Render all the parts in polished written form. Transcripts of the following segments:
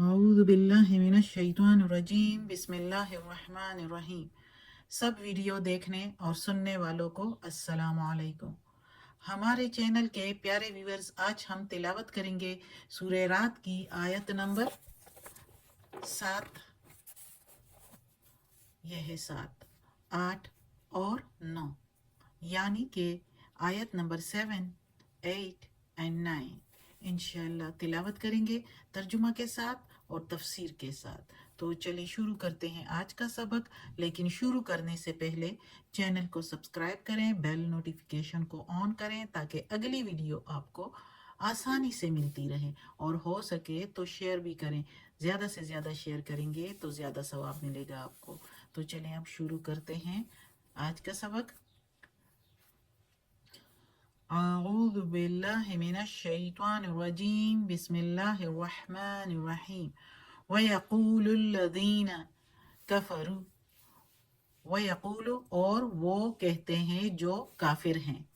अऊज़ु बिल्लाहि मिनश शैतानिर रजीम बिस्मिल्लाहिर रहमानिर रहीम। सब वीडियो देखने और सुनने वालों को अस्सलाम वालेकुम। हमारे चैनल के प्यारे व्यूअर्स, आज हम तिलावत करेंगे सूरह रात की आयत नंबर 7। यह है 7, 8 और 9, यानी कि आयत नंबर 7, 8 एंड 9 इंशाल्लाह तिलावत करेंगे तर्जुमा के साथ और तफसीर के साथ। तो चलिए शुरू करते हैं आज का सबक। लेकिन शुरू करने से पहले चैनल को सब्सक्राइब करें, बेल नोटिफिकेशन को ऑन करें ताकि अगली वीडियो आपको आसानी से मिलती रहे, और हो सके तो शेयर भी करें। ज़्यादा से ज़्यादा शेयर करेंगे तो ज़्यादा सवाब मिलेगा आपको। तो चलिए अब शुरू करते हैं आज का सबक। अऊज़ु बिल्लाहि मिनश शैतानिर रजीम बिस्मिल्लाहिर रहमानिर रहीम। वयक़ूलुल्लज़ीना कफ़रू, वयक़ूलु और वो कहते हैं जो काफिर हैं।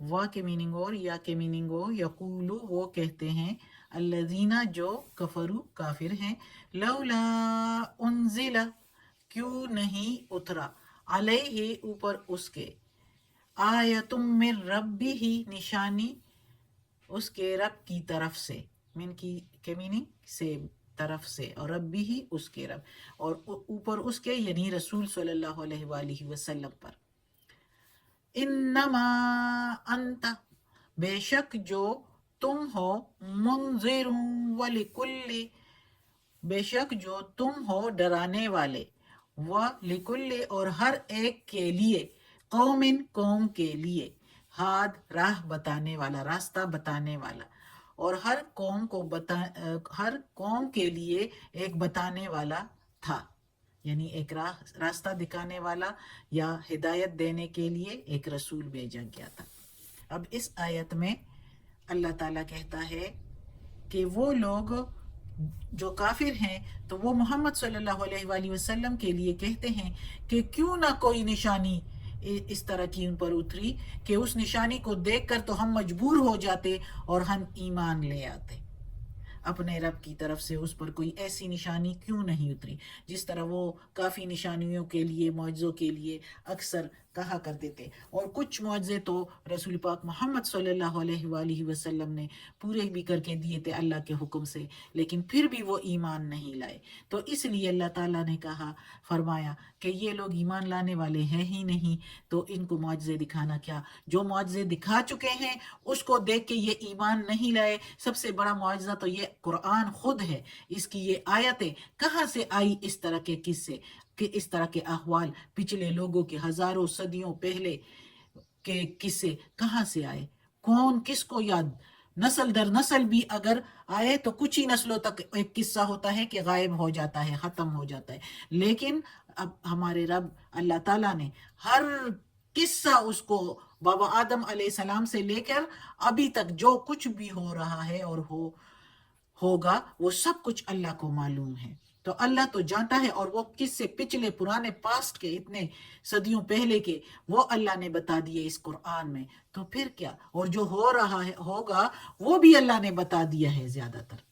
वा के मीनिंग और या के मीनिंग हो, यक़ूलु वो कहते हैं, अल्लज़ीना जो कफरू काफिर हैं, लौला उन्ज़िला क्यों नहीं उतरा, अलैहि ऊपर उसके, आयतुम मिर रब्बिही निशानी उसके रब की तरफ से, मिन की के मीनिंग से, तरफ से, और रब्बी ही उसके रब, और ऊपर उसके यानी रसूल सल्लल्लाहु अलैहि वसल्लम पर। इन्नमा अंता बेशक जो तुम हो, मुंज़िरुन वलिकुल्ली बेशक जो तुम हो डराने वाले, व लिकुल्ली और हर एक के लिए, कौमिन कौम के लिए, हाद राह बताने वाला, रास्ता बताने वाला, और हर कौम के लिए एक बताने वाला था, यानी एक रास्ता दिखाने वाला या हिदायत देने के लिए एक रसूल भेजा गया था। अब इस आयत में अल्लाह ताला कहता है कि वो लोग जो काफिर हैं तो वो मोहम्मद सल्लल्लाहु अलैहि वसल्लम के लिए कहते हैं कि क्यों ना कोई निशानी इस तरह की उन पर उतरी कि उस निशानी को देखकर तो हम मजबूर हो जाते और हम ईमान ले आते। अपने रब की तरफ से उस पर कोई ऐसी निशानी क्यों नहीं उतरी, जिस तरह वो काफ़ी निशानियों के लिए, मौजज़ों के लिए अक्सर कहा करते थे। और कुछ मौजज़े तो रसूल पाक मोहम्मद सल्लल्लाहु अलैहि वसल्लम ने पूरे भी करके दिए थे अल्लाह के हुक्म से, लेकिन फिर भी वो ईमान नहीं लाए। तो इसलिए अल्लाह ताला ने कहा, फरमाया कि ये लोग ईमान लाने वाले हैं ही नहीं, तो इनको मौजज़े दिखाना क्या। जो मौजज़े दिखा चुके हैं उसको देख के ये ईमान नहीं लाए। सबसे बड़ा मुआजिज़ा तो ये कुरान खुद है, इसकी ये आयतें कहाँ से आई, इस तरह के किस्से कि इस तरह के अहवाल पिछले लोगों के हजारों सदियों पहले के किस्से कहाँ से आए, कौन किसको याद। नस्ल दर नस्ल भी अगर आए तो कुछ ही नस्लों तक एक किस्सा होता है कि गायब हो जाता है, खत्म हो जाता है। लेकिन अब हमारे रब अल्लाह ताला ने हर किस्सा उसको बाबा आदम अलैहिस्सलाम से लेकर अभी तक जो कुछ भी हो रहा है और होगा, वो सब कुछ अल्लाह को मालूम है। तो अल्लाह तो जानता है, और वो किससे पिछले पुराने पास्ट के इतने सदियों पहले के वो अल्लाह ने बता दिए इस कुरान में। तो फिर क्या, और जो हो रहा है होगा वो भी अल्लाह ने बता दिया है। ज्यादातर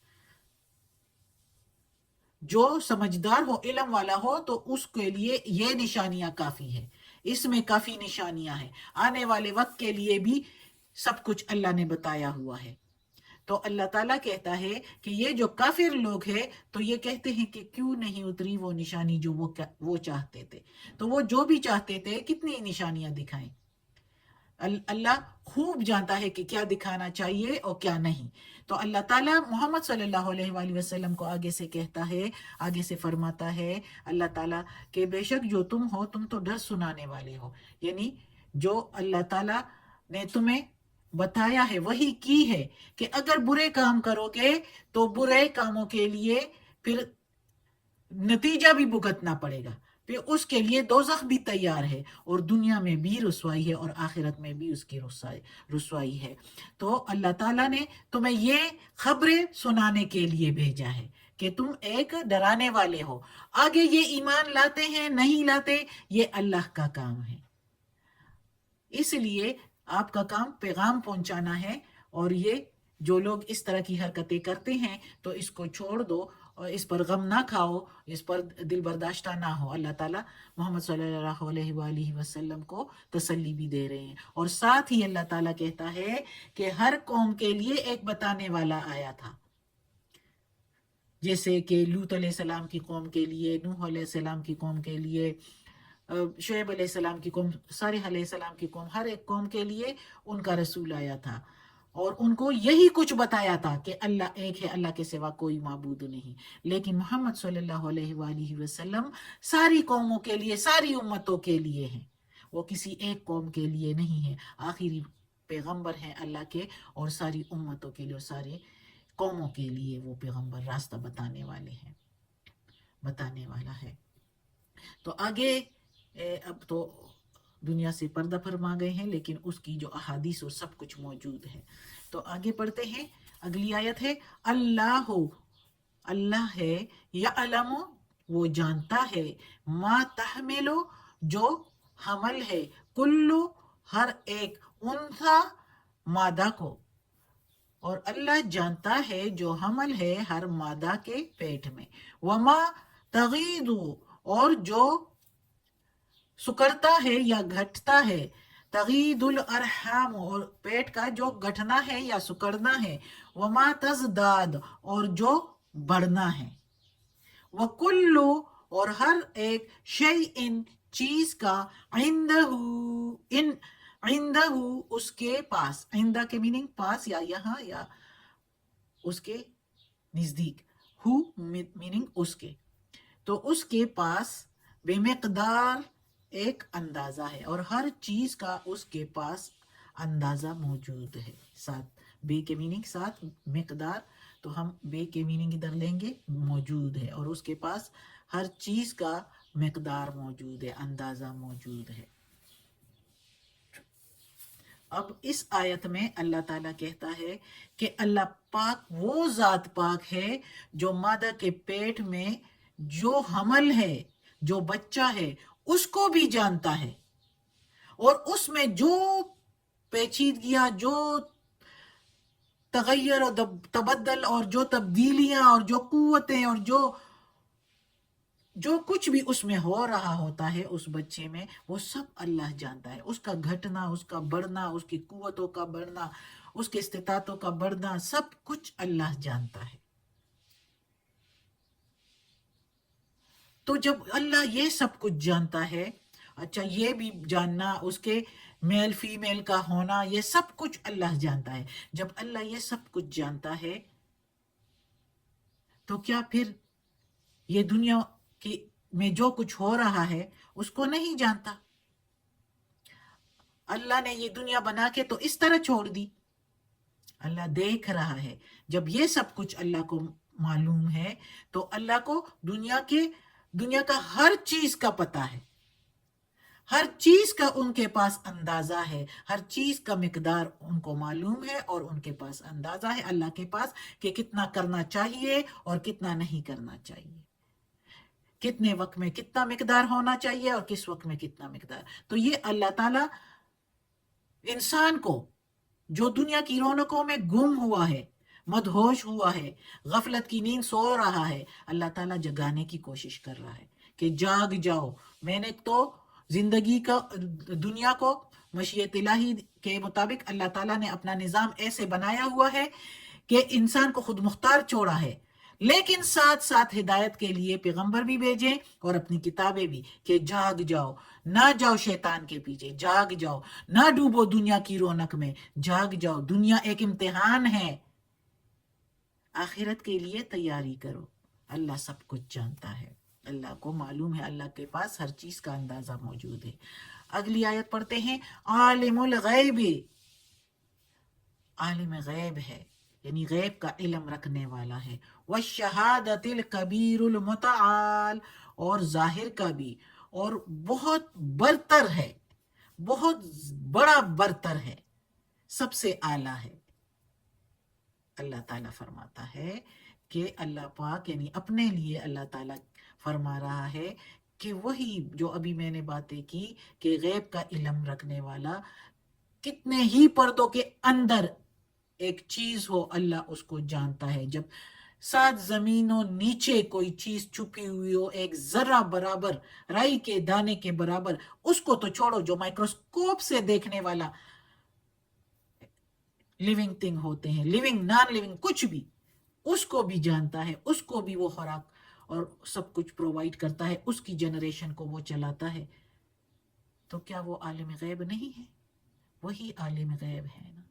जो समझदार हो, इल्म वाला हो, तो उसके लिए ये निशानियां काफी है। इसमें काफी निशानियां हैं, आने वाले वक्त के लिए भी सब कुछ अल्लाह ने बताया हुआ है। तो अल्लाह ताला कहता है कि ये जो काफिर लोग हैं तो ये कहते हैं कि क्यों नहीं उतरी वो निशानी जो वो चाहते थे। तो वो जो भी चाहते थे, कितनी निशानियां दिखाएं, अल्लाह खूब जानता है कि क्या दिखाना चाहिए और क्या नहीं। तो अल्लाह ताला मोहम्मद सल्लल्लाहु अलैहि वसल्लम को आगे से कहता है, आगे से फरमाता है अल्लाह ताला कि बेशक जो तुम हो, तुम तो डर सुनाने वाले हो, यानी जो अल्लाह ताला ने तुम्हें बताया है वही की है कि अगर बुरे काम करोगे तो बुरे कामों के लिए फिर नतीजा भी भुगतना पड़ेगा, फिर उसके लिए दोजख भी तैयार है, और दुनिया में भी रुसवाई है और आखिरत में भी उसकी रुसवाई है। तो अल्लाह ताला ने तुम्हें ये खबरें सुनाने के लिए भेजा है कि तुम एक डराने वाले हो। आगे ये ईमान लाते हैं नहीं लाते, ये अल्लाह का काम है। इसलिए आपका काम पैगाम पहुंचाना है, और ये जो लोग इस तरह की हरकतें करते हैं तो इसको छोड़ दो, اور اس پر غم نہ کھاؤ، اس پر دل برداشتہ نہ ہو۔ اللہ تعالیٰ محمد صلی اللہ علیہ وآلہ وسلم کو تسلی بھی دے رہے ہیں، اور ساتھ ہی اللہ تعالیٰ کہتا ہے کہ ہر قوم کے لیے ایک بتانے والا آیا تھا، جیسے کہ لوط علیہ السلام کی قوم کے لیے، نوح علیہ السلام کی قوم کے لیے، شعیب علیہ السلام کی قوم، صالح علیہ السلام کی قوم، ہر ایک قوم کے لیے ان کا رسول آیا تھا، اور ان کو یہی کچھ بتایا تھا کہ اللہ ایک ہے، اللہ کے سوا کوئی معبود نہیں۔ لیکن محمد صلی اللہ علیہ وآلہ وسلم ساری قوموں کے لیے، ساری امتوں کے لیے ہیں، وہ کسی ایک قوم کے لیے نہیں ہے۔ آخری پیغمبر ہیں اللہ کے، اور ساری امتوں کے لیے اور سارے قوموں کے لیے وہ پیغمبر راستہ بتانے والے ہیں، بتانے والا ہے۔ تو آگے اب تو دنیا سے پردہ فرما گئے ہیں، لیکن اس کی جو احادیث اور سب کچھ موجود ہے۔ تو آگے پڑھتے ہیں، اگلی آیت ہے، اللہ ہے، یعلم، وہ جانتا ہے، ما تحمل، جو حمل ہے، کلو، ہر ایک، انثا، مادہ کو، اور اللہ جانتا ہے جو حمل ہے ہر مادہ کے پیٹ میں، وما تغید، اور جو سکڑتا ہے یا گھٹتا ہے، تغید الارحام، اور پیٹ کا جو گھٹنا ہے یا سکڑنا ہے، وما تزداد، اور جو بڑھنا ہے، وکل، اور ہر ایک، شیء، چیز کا، عندہ، اس کے پاس، عندہ کے میننگ پاس یا یہاں یا اس کے نزدیک، ہو میننگ اس کے، تو اس کے پاس بے مقدار، ایک اندازہ ہے، اور ہر چیز کا اس کے پاس اندازہ موجود ہے۔ ساتھ بے کے میننگ، ساتھ مقدار، تو ہم بے کے میننگ ادھر لیں گے، موجود ہے، اور اس کے پاس ہر چیز کا مقدار موجود ہے، اندازہ موجود ہے۔ اب اس آیت میں اللہ تعالیٰ کہتا ہے کہ اللہ پاک وہ ذات پاک ہے جو مادہ کے پیٹ میں جو حمل ہے، جو بچہ ہے، اس کو بھی جانتا ہے، اور اس میں جو پیچیدگیاں، جو تغیر اور تبدل، اور جو تبدیلیاں، اور جو قوتیں، اور جو کچھ بھی اس میں ہو رہا ہوتا ہے اس بچے میں، وہ سب اللہ جانتا ہے۔ اس کا گھٹنا، اس کا بڑھنا، اس کی قوتوں کا بڑھنا، اس کے استطاعتوں کا بڑھنا، سب کچھ اللہ جانتا ہے۔ تو جب اللہ یہ سب کچھ جانتا ہے، اچھا یہ بھی جاننا، اس کے میل فیمیل کا ہونا، یہ سب کچھ اللہ جانتا ہے۔ جب اللہ یہ سب کچھ جانتا ہے، تو کیا پھر یہ دنیا کی میں جو کچھ ہو رہا ہے اس کو نہیں جانتا؟ اللہ نے یہ دنیا بنا کے تو اس طرح چھوڑ دی، اللہ دیکھ رہا ہے۔ جب یہ سب کچھ اللہ کو معلوم ہے، تو اللہ کو دنیا کا ہر چیز کا پتہ ہے، ہر چیز کا ان کے پاس اندازہ ہے، ہر چیز کا مقدار ان کو معلوم ہے، اور ان کے پاس اندازہ ہے اللہ کے پاس کہ کتنا کرنا چاہیے اور کتنا نہیں کرنا چاہیے، کتنے وقت میں کتنا مقدار ہونا چاہیے اور کس وقت میں کتنا مقدار۔ تو یہ اللہ تعالیٰ انسان کو، جو دنیا کی رونقوں میں گم ہوا ہے، مدہوش ہوا ہے، غفلت کی نیند سو رہا ہے، اللہ تعالیٰ جگانے کی کوشش کر رہا ہے کہ جاگ جاؤ، میں نے تو زندگی کا، دنیا کو مشیت الہی کے مطابق اللہ تعالیٰ نے اپنا نظام ایسے بنایا ہوا ہے کہ انسان کو خود مختار چھوڑا ہے، لیکن ساتھ ساتھ ہدایت کے لیے پیغمبر بھی بھیجیں اور اپنی کتابیں بھی، کہ جاگ جاؤ، نہ جاؤ شیطان کے پیچھے، جاگ جاؤ، نہ ڈوبو دنیا کی رونق میں، جاگ جاؤ، دنیا ایک امتحان ہے، آخرت کے لیے تیاری کرو۔ اللہ سب کچھ جانتا ہے، اللہ کو معلوم ہے، اللہ کے پاس ہر چیز کا اندازہ موجود ہے۔ اگلی آیت پڑھتے ہیں، عالم الغیب، عالم غیب ہے، یعنی غیب کا علم رکھنے والا ہے، والشہادۃ الکبیر المتعال، اور ظاہر کا بھی، اور بہت برتر ہے، بہت بڑا برتر ہے، سب سے اعلیٰ ہے۔ اللہ تعالیٰ فرماتا ہے کہ اللہ پاک، یعنی اپنے لیے اللہ تعالیٰ فرما رہا ہے کہ وہی جو ابھی میں نے باتیں کی کہ غیب کا علم رکھنے والا، کتنے ہی پردوں کے اندر ایک چیز ہو اللہ اس کو جانتا ہے۔ جب सात जमीनों नीचे कोई चीज छुपी हुई हो एक जरा बराबर, राई के दाने के बराबर, उसको तो छोड़ो, जो माइक्रोस्कोप से देखने वाला लिविंग थिंग होते हैं, लिविंग नॉन लिविंग कुछ भी, उसको भी जानता है, उसको भी वो खुराक और सब कुछ प्रोवाइड करता है, उसकी जनरेशन को वो चलाता है। तो क्या वो आलिम गैब नहीं है? वही आलिम गैब है ना।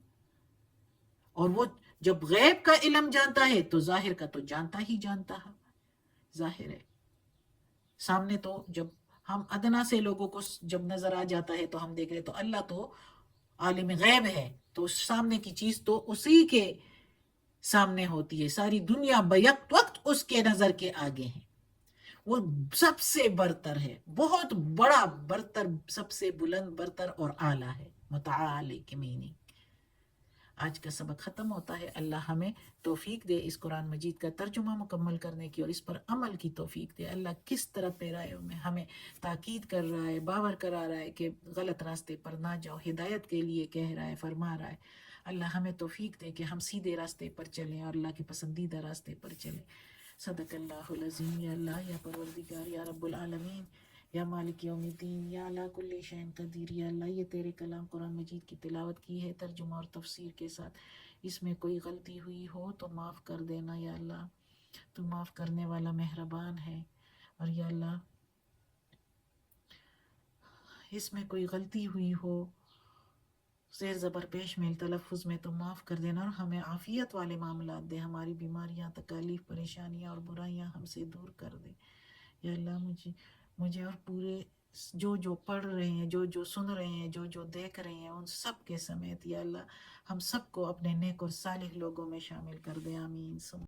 और वो जब गैब का इल्म जानता है तो जाहिर का तो जानता ही जानता है, जाहिर है। सामने तो जब हम अदना से लोगों को जब नजर आ जाता है तो हम देख रहे, तो अल्लाह तो आलिम गैब है, तो सामने की चीज तो उसी के सामने होती है, सारी दुनिया बैक वक्त उसके नजर के आगे है। वो सबसे बरतर है, बहुत बड़ा बरतर, सबसे बुलंद बरतर और आला है, मुतआली की मीनिंग। आज का सबक ख़त्म होता है। अल्लाह हमें तौफीक दे इस कुरान मजीद का तर्जुमा मुकम्मल करने की और इस पर अमल की तौफीक दे। अल्लाह किस तरह पैराए में हमें ताकीद कर रहा है, बावर करा रहा है कि गलत रास्ते पर ना जाओ, हिदायत के लिए कह रहा है, फरमा रहा है। अल्लाह हमें तौफीक दे कि हम सीधे रास्ते पर चलें और अल्लाह के पसंदीदा रास्ते पर चलें। सदक़ल्लाहुल अज़ीम। या अल्लाह, या परवरदिगार, या रब्बुल आलमीन, या मालिक यौमिद्दीन, या अला कुल्ली शैइन कदीर। या अल्लाह, ये तेरे कलाम कुरान मजीद की तिलावत की है तर्जुमा और तफसीर के साथ, इसमें कोई गलती हुई हो तो माफ़ कर देना। या अल्लाह, तू माफ़ करने वाला मेहरबान है। और या अल्लाह, इसमें कोई गलती हुई हो, ज़ेर ज़बर पेश में तलफ़ुज़ में, तो माफ़ कर देना और हमें आफ़ियत वाले मामलात दे, हमारी बीमारियाँ, तकालीफ, परेशानियाँ और बुराइयाँ हमसे दूर कर दे। या अल्लाह, मुझे और पूरे जो जो पढ़ रहे हैं, जो जो सुन रहे हैं, जो जो देख रहे हैं, उन सब के समेत या अल्लाह हम सबको अपने नेक और सालिह लोगों में शामिल कर दे। आमीन।